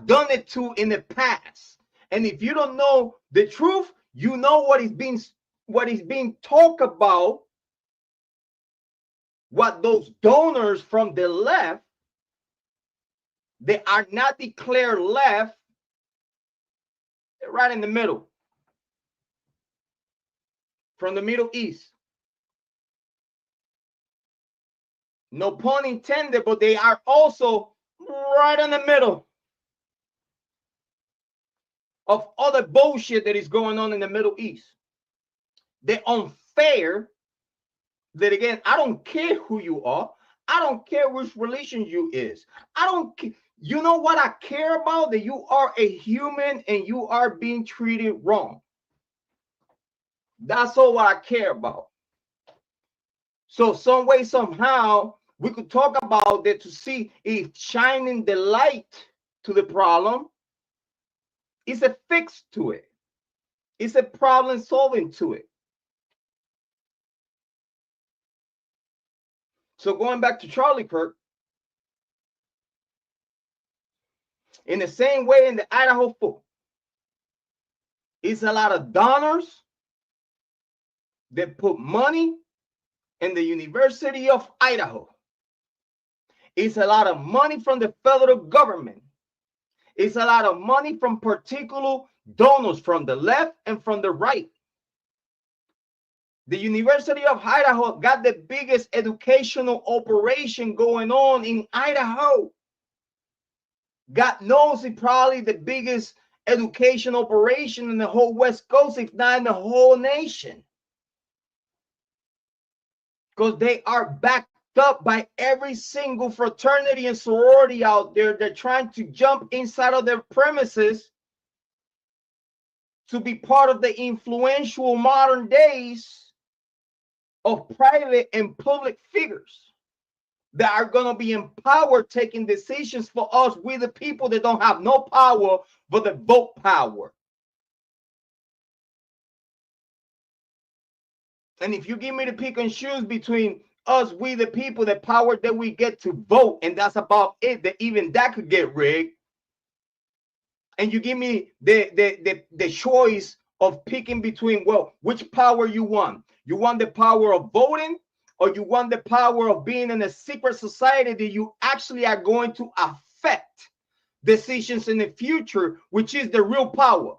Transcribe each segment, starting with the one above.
have done it to in the past. And if you don't know the truth, you know what is being talked about, what those donors from the left, they are not declared left, they're right in the middle, from the Middle East. No pun intended, but they are also right in the middle of all the bullshit that is going on in the Middle East. The unfair, that again, I don't care who you are. I don't care which religion you is. I don't care. You know what I care about? That you are a human and you are being treated wrong. That's all what I care about. So some way, somehow, we could talk about that to see if shining the light to the problem is a fix to it. It's a problem solving to it. So going back to Charlie Kirk, in the same way in the Idaho 4, it's a lot of donors that put money in the University of Idaho. It's a lot of money from the federal government. It's a lot of money from particular donors from the left and from the right. The University of Idaho got the biggest educational operation going on in Idaho. God knows it's probably the biggest education operation in the whole West Coast, if not in the whole nation. Because they are backed up by every single fraternity and sorority out there. They're trying to jump inside of their premises to be part of the influential modern days of private and public figures that are going to be empowered taking decisions for us, we the people that don't have no power but the vote power. And if you give me the pick and choose between us, we the people, the power that we get to vote, and that's about it, that even that could get rigged, and you give me the choice of picking between, well, which power you want? You want the power of voting, or you want the power of being in a secret society that you actually are going to affect decisions in the future, which is the real power?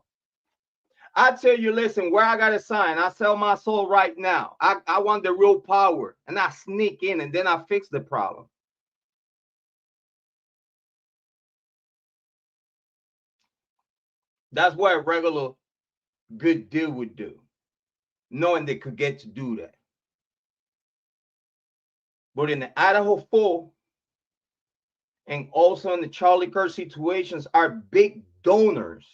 I tell you, listen, where I got to sign, I sell my soul right now. I want the real power, and I sneak in, and then I fix the problem. That's what a regular good deal would do, knowing they could get to do that. But in the Idaho 4 and also in the Charlie Kirk situations are big donors.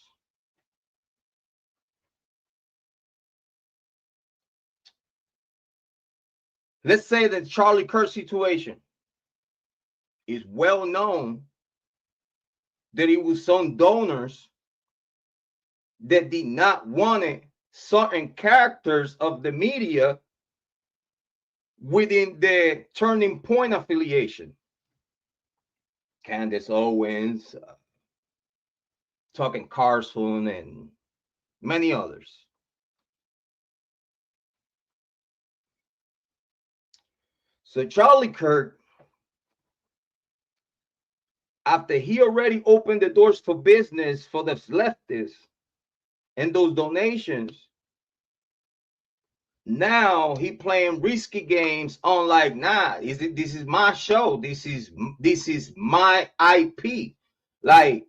Let's say that Charlie Kirk situation is well known that it was some donors that did not want certain characters of the media within the Turning Point affiliation. Candace Owens, Tucker Carlson, and many others. So Charlie Kirk, after he already opened the doors for business for the leftists and those donations, now he playing risky games on like, nah, this is my show. This is my IP. Like,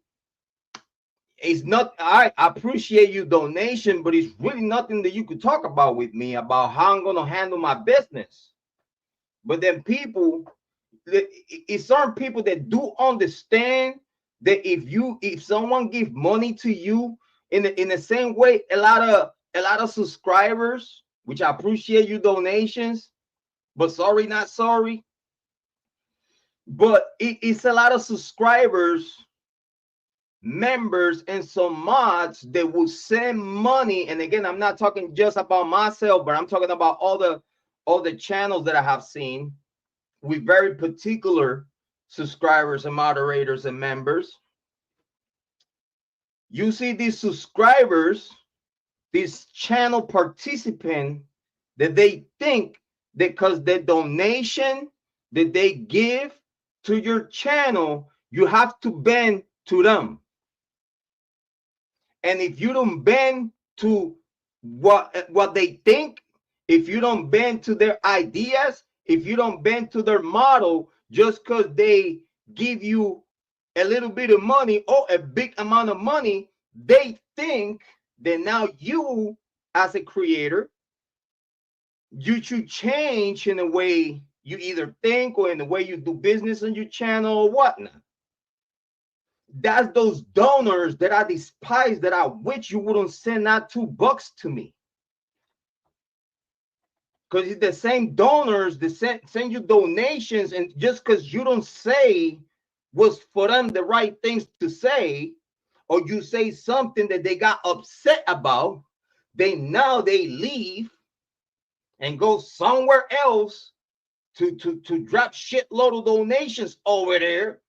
it's not, I appreciate you donation, but it's really nothing that you could talk about with me about how I'm gonna handle my business. But then people, it's certain people that do understand that if someone give money to you in the same way, a lot of subscribers, which I appreciate you donations, but sorry, not sorry. But it's a lot of subscribers, members, and some mods that will send money. And again, I'm not talking just about myself, but I'm talking about all the channels that I have seen with very particular subscribers and moderators and members You see these subscribers, this channel participant, that they think that because the donation that they give to your channel, you have to bend to them. And if you don't bend to what they think, if you don't bend to their ideas, if you don't bend to their model, just because they give you a little bit of money or a big amount of money, they think that now you, as a creator, you should change in the way you either think or in the way you do business on your channel or whatnot. That's those donors that I despise, that I wish you wouldn't send out $2 to me. Because it's the same donors that send you donations, and just because you don't say what's for them the right things to say, or you say something that they got upset about, they leave and go somewhere else to drop shitload of donations over there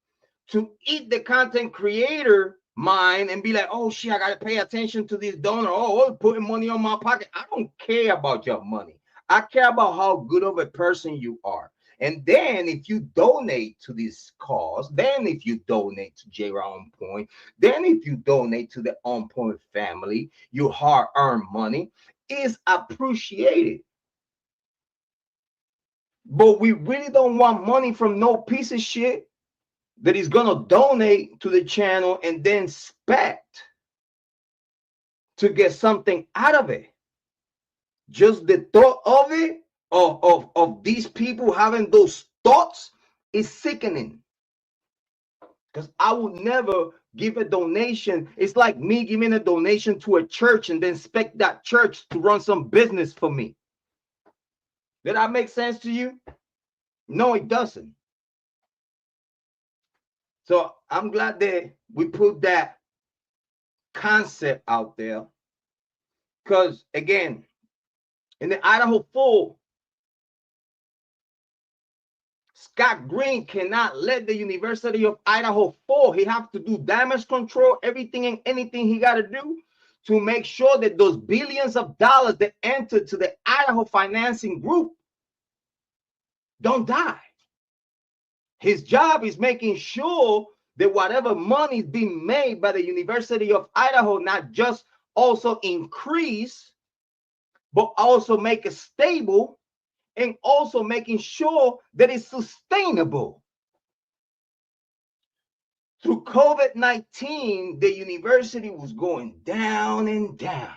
to eat the content creator mind and be like, oh shit, I gotta pay attention to this donor. Oh, putting money on my pocket. I don't care about your money. I care about how good of a person you are. And then if you donate to this cause, then if you donate to Jrod On Point, then if you donate to the On Point family, your hard-earned money is appreciated. But we really don't want money from no piece of shit that is gonna donate to the channel and then expect to get something out of it. Just the thought of it, of these people having those thoughts, is sickening. Because I would never give a donation. It's like me giving a donation to a church and then expect that church to run some business for me. Did that make sense to you? No, it doesn't. So I'm glad that we put that concept out there. Because again, in the Idaho Full, Scott Green cannot let the University of Idaho fall. He have to do damage control, everything and anything he got to do to make sure that those billions of dollars that enter to the Idaho financing group don't die. His job is making sure that whatever money is being made by the University of Idaho not just also increase, but also make it stable, and also making sure that it's sustainable. Through COVID-19, the university was going down and down.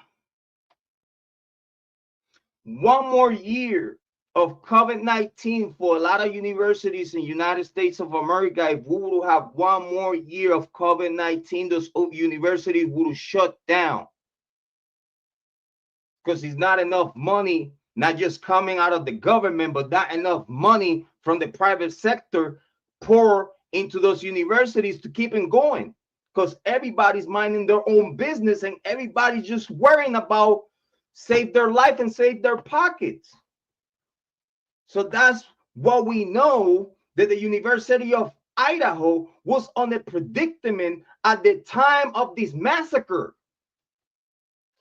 One more year of COVID-19 for a lot of universities in the United States of America, if we would have one more year of COVID-19, those universities would have shut down. Because there's not enough money, not just coming out of the government, but not enough money from the private sector pour into those universities to keep it going. Because everybody's minding their own business and everybody's just worrying about save their life and save their pockets. So that's what we know, that the University of Idaho was on a predicament at the time of this massacre.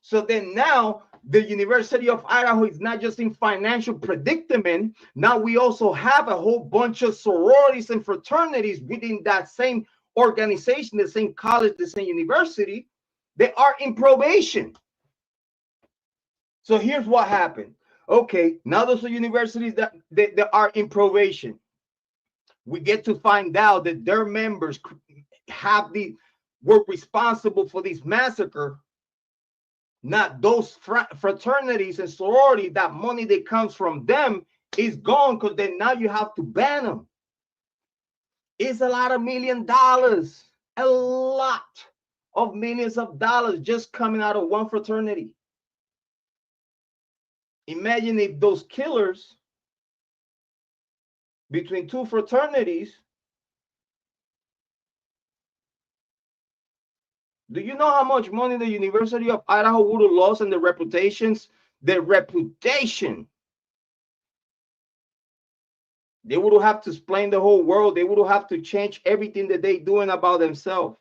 So then now the University of Idaho is not just in financial predicament. Now we also have a whole bunch of sororities and fraternities within that same organization, the same college, the same university. They are in probation. So here's what happened. Okay, now those are universities that are in probation. We get to find out that their members were responsible for this massacre. Not those fraternities and sororities. That money that comes from them is gone, because then now you have to ban them. It's a lot of $1 million, a lot of millions of dollars just coming out of one fraternity. Imagine if those killers between two fraternities, do you know how much money the University of Idaho would have lost and the reputations? Their reputation. They would have to explain the whole world. They would have to change everything that they're doing about themselves.